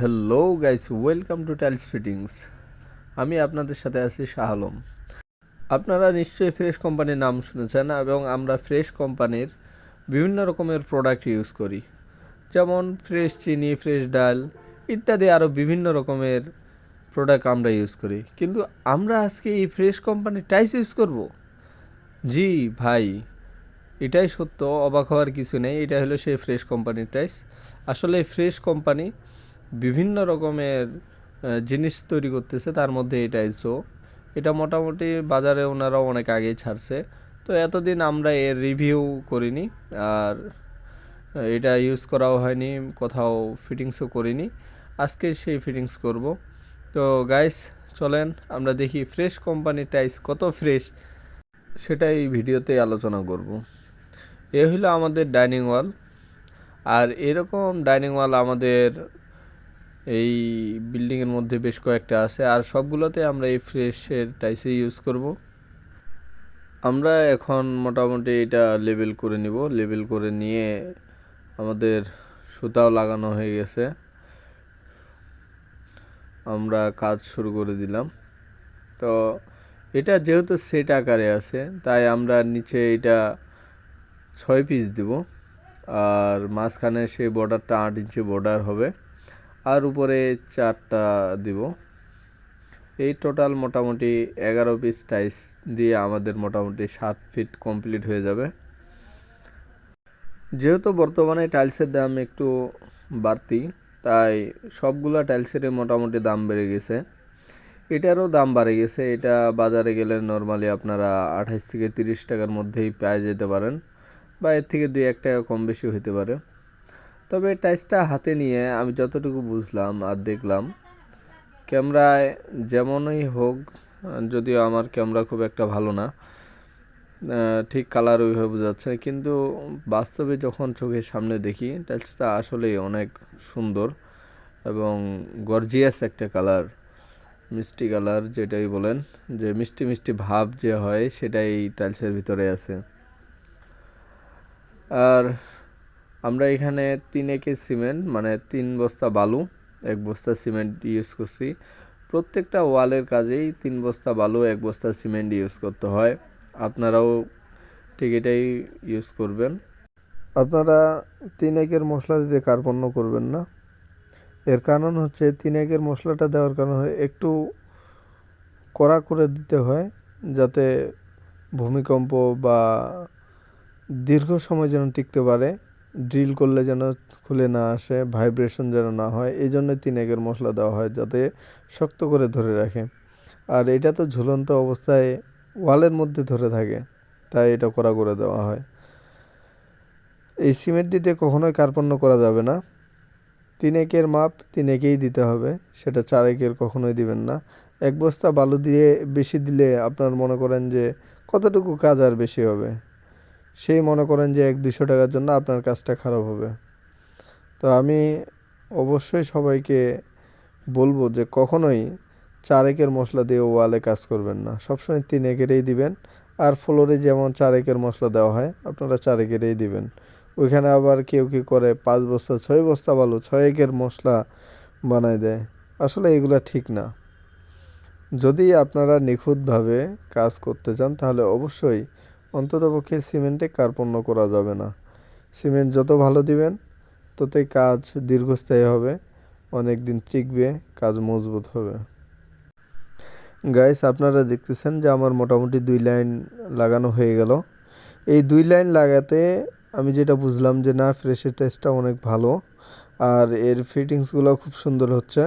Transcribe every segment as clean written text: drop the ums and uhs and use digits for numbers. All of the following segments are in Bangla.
Hello guys, welcome to tiles fittings. আমি আপনাদের সাথে আছি শাহ আলম। আপনারা নিশ্চয়ই ফ্রেশ কোম্পানির নাম শুনেছেন এবং আমরা ফ্রেশ কোম্পানির বিভিন্ন রকমের প্রোডাক্ট ইউজ করি, যেমন ফ্রেশ চিনি, ফ্রেশ ডাল ইত্যাদি আরও বিভিন্ন রকমের প্রোডাক্ট আমরা ইউজ করি। কিন্তু আমরা আজকে এই ফ্রেশ কোম্পানির টাইলস ইউজ করব। জি ভাই, এটাই সত্য, অবাক হওয়ার কিছু নেই। এটা হলো সেই ফ্রেশ কোম্পানির টাইলস। আসলে ফ্রেশ কোম্পানি বিভিন্ন রকমের জিনিস তৈরি করতেছে, তার মধ্যে এই টাইলসও। এটা মোটামুটি বাজারে ওনারাও অনেক আগেই ছাড়ছে, তো এতদিন আমরা এর রিভিউ করিনি আর এটা ইউজ করাও হয়নি, কোথাও ফিটিংসও করিনি। আজকে সেই ফিটিংস করব। তো গাইস, চলেন আমরা দেখি ফ্রেশ কোম্পানির টাইলস কত ফ্রেশ, সেটাই ভিডিওতে আলোচনা করব। এ হলো আমাদের ডাইনিং ওয়াল, আর এরকম ডাইনিং ওয়াল আমাদের এই বিল্ডিংয়ের মধ্যে বেশ কয়েকটা আছে, আর সবগুলোতে আমরা এই ফ্রেশের টাইলসই ইউজ করব। আমরা এখন মোটামুটি এটা লেবেল করে নিব। লেবেল করে নিয়ে আমাদের সুতাও লাগানো হয়ে গেছে, আমরা কাজ শুরু করে দিলাম। তো এটা যেহেতু সেট আকারে আছে, তাই আমরা নিচে এটা 6 পিস দিব, আর মাঝখানে সেই বর্ডারটা 8 ইঞ্চি বর্ডার হবে, আর উপরে 4টা দিব। এই টোটাল মোটামুটি 11 পিস টাইলস দিয়ে আমাদের মোটামুটি 7 ফিট কমপ্লিট হয়ে যাবে। যেহেতু বর্তমানে টাইলসের দাম একটু বাড়তি, তাই সবগুলা টাইলসেরই মোটামুটি দাম বেড়ে গেছে। এটারও দাম বাড়ে গেছে। এটা বাজারে গেলে নর্মালি আপনারা 28 থেকে 30 টাকার মধ্যেই পেয়ে যেতে পারেন, বা এর থেকে 2-1 টাকা কম বেশি হতে পারে। তবে টাইলসটা হাতে নিয়ে আমি যতটুকু বুঝলাম আর দেখলাম, ক্যামেরায় যেমনই হোক, যদিও আমার ক্যামেরা খুব একটা ভালো না, ঠিক কালার ওইভাবে বোঝাচ্ছে, কিন্তু বাস্তবে যখন চোখের সামনে দেখি টাইলসটা আসলেই অনেক সুন্দর এবং গর্জিয়াস একটা কালার, মিষ্টি কালার যেটাই বলেন, যে মিষ্টি মিষ্টি ভাব যে হয় সেটাই টাইলসের ভিতরে আছে। আর আমরা এখানে 3 একে সিমেন্ট, মানে 3 বস্তা বালু, 1 বস্তা সিমেন্ট ইউজ করছি। প্রত্যেকটা ওয়ালের কাজেই 3 বস্তা বালু, 1 বস্তা সিমেন্ট ইউজ করতে হয়। আপনারাও ঠিক এটাই ইউজ করবেন। আপনারা 3 একের মশলা দিতে কার্পণ্য করবেন না। এর কারণ হচ্ছে 3 একের মশলাটা দেওয়ার কারণ একটু কড়া করে দিতে হয়, যাতে ভূমিকম্প বা দীর্ঘ সময় যেন টিকতে পারে, ড্রিল করলে যেন খুলে না আসে, ভাইব্রেশন যেন না হয়। এই জন্য 3 একের মশলা দেওয়া হয়, যাতে শক্ত করে ধরে রাখে। আর এটা তো ঝুলন্ত অবস্থায় ওয়ালের মধ্যে ধরে থাকে, তাই এটা কড়া করে দেওয়া হয়। এই সিমেন্ট দিতে কখনোই কার্পণ্য করা যাবে না। 3 একের মাপ 3 একেই দিতে হবে, সেটা 4 একের কখনোই দিবেন না। 1 বস্তা বালু দিয়ে বেশি দিলে আপনার মনে করেন যে কতটুকু কাজ আর বেশি হবে, সেই মনে করেন যে 100-200 টাকার জন্য আপনার কাজটা খারাপ হবে। তো আমি অবশ্যই সবাইকে বলবো যে কখনোই 4 একের মশলা দিয়ে ওয়ালে কাজ করবেন না, সবসময় 3 একেরই দিবেন। আর ফ্লোরে যেমন 4 একের মশলা দেওয়া হয়, আপনারা 4 একেরই দিবেন। ওইখানে আবার কেউ কি করে 5 বস্তা 6 বস্তা বালু 6 একের মশলা বানায় দেয়, আসলে এগুলা ঠিক না। যদি আপনারা নিখুঁতভাবে কাজ করতে চান, তাহলে অবশ্যই অন্ততপক্ষে সিমেন্টে কার্পণ্য করা যাবে না। সিমেন্ট যত ভালো দিবেন, ততই কাজ দীর্ঘস্থায়ী হবে, অনেক দিন টিকবে, কাজ মজবুত হবে। গাইস, আপনারা দেখতেছেন যে আমার মোটামুটি 2 লাইন লাগানো হয়ে গেল। এই 2 লাইন লাগাতে আমি যেটা বুঝলাম যে না, ফ্রেশের টেস্টটা অনেক ভালো, আর এর ফিটিংসগুলো খুব সুন্দর হচ্ছে।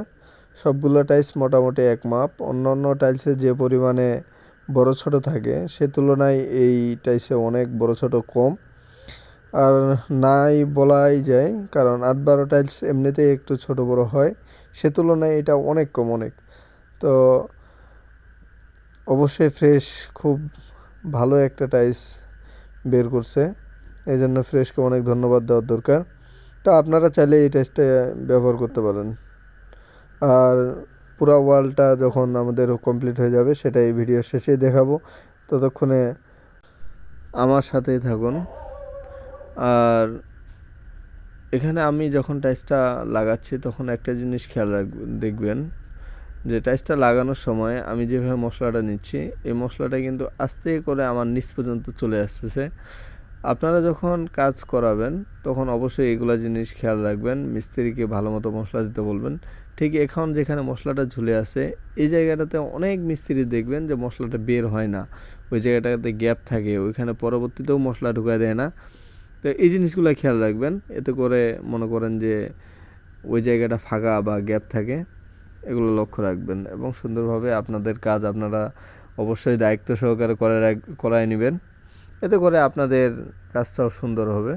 সবগুলো টাইলস মোটামুটি এক মাপ। অন্যান্য টাইলসে যে পরিমাণে বড় ছোট থাকে, সে তুলনায় এই টাইলসে অনেক বড় ছোট কম, আর নাই বলাই যায়, কারণ 8-12 টাইলস এমনিতেই একটু ছোট বড় হয়, সে তুলনায় এটা অনেক কম, অনেক। তো অবশ্যই ফ্রেশ খুব ভালো একটা টাইলস বের করছে, এই জন্য ফ্রেশকে অনেক ধন্যবাদ দেওয়ার দরকার। তো আপনারা চাইলে এই টাইলসটা ব্যবহার করতে পারেন। আর পুরো ওয়ালটা যখন আমাদের কমপ্লিট হয়ে যাবে, সেটা এই ভিডিওর শেষেই দেখাবো। ততক্ষণে আমার সাথেই থাকুন। আর এখানে আমি যখন টাইলসটা লাগাচ্ছি তখন একটা জিনিস খেয়াল দেখবেন যে টাইলসটা লাগানোর সময় আমি যেভাবে মশলাটা নিচ্ছি এই মশলাটা কিন্তু আস্তে করে আমার নিচ পর্যন্ত চলে আসতেছে। আপনারা যখন কাজ করাবেন তখন অবশ্যই এগুলা জিনিস খেয়াল রাখবেন, মিস্ত্রিকে ভালো মতো মশলা দিতে বলবেন। ঠিক এখন যেখানে মশলাটা ঝুলে আছে এই জায়গাটাতে অনেক মিস্ত্রি দেখবেন যে মশলাটা বের হয় না, ওই জায়গাটাতে গ্যাপ থাকে, ওইখানে পরবর্তীতেও মশলা ঢুকায় দেয় না। তো এই জিনিসগুলো খেয়াল রাখবেন, এতে করে মনে করেন যে ওই জায়গাটা ফাঁকা বা গ্যাপ থাকে, এগুলো লক্ষ্য রাখবেন এবং সুন্দরভাবে আপনাদের কাজ আপনারা অবশ্যই দায়িত্ব সহকারে করায় নেবেন, এতে করে আপনাদের কাজটাও সুন্দর হবে।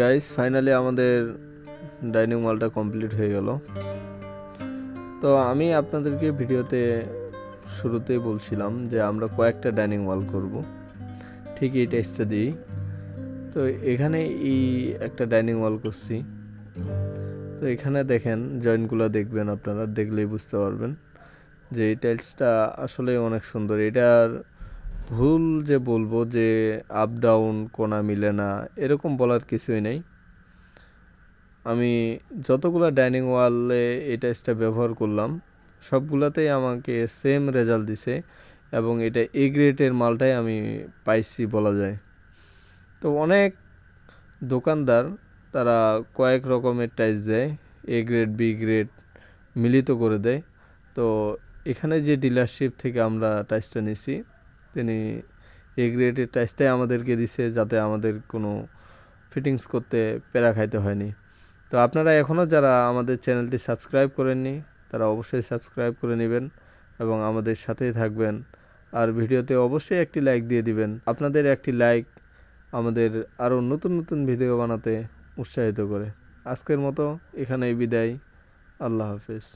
গাইস, ফাইনালি আমাদের ডাইনিং হলটা কমপ্লিট হয়ে গেল। তো আমি আপনাদেরকে ভিডিওতে শুরুতেই বলছিলাম যে আমরা কয়েকটা ডাইনিং হল করব, ঠিক এই টেস্টটা দিই। তো এখানে এই একটা ডাইনিং হল করছি। তো এখানে দেখেন জয়েন্টগুলো দেখবেন, আপনারা দেখলেই বুঝতে পারবেন যে এই টাইলসটা আসলে অনেক সুন্দর। এটার ভুল যে বলবো যে আপ ডাউন কোনা মিলে না এরকম বলার কিছুই নেই। আমি যতগুলো ডাইনিং ওয়ালে এই টাইলসটা ব্যবহার করলাম সবগুলোতেই আমাকে সেম রেজাল্ট দিছে এবং এটা এ গ্রেডের মালটাই আমি পাইছি বলা যায়। তো অনেক দোকানদার তারা কয়েক রকমের টাইলস দেয়, এ গ্রেড বি গ্রেড মিলিত করে দেয়। তো এখানে যে ডিলারশিপ থেকে আমরা টাইলসটা নিছি তিনি এ গ্রেডের টাইলসটাই আমাদেরকে দিছে, যাতে আমাদের কোনো ফিটিংস করতে প্যারা খাইতে হয়নি। তো আপনারা এখনও যারা আমাদের চ্যানেলটি সাবস্ক্রাইব করেননি তারা অবশ্যই সাবস্ক্রাইব করে নেবেন এবং আমাদের সাথেই থাকবেন। আর ভিডিওতে অবশ্যই একটি লাইক দিয়ে দিবেন। আপনাদের একটি লাইক আমাদের আরও নতুন নতুন ভিডিও বানাতে উৎসাহিত করে। আজকের মতো এখানেই বিদায়। আল্লাহ হাফেজ।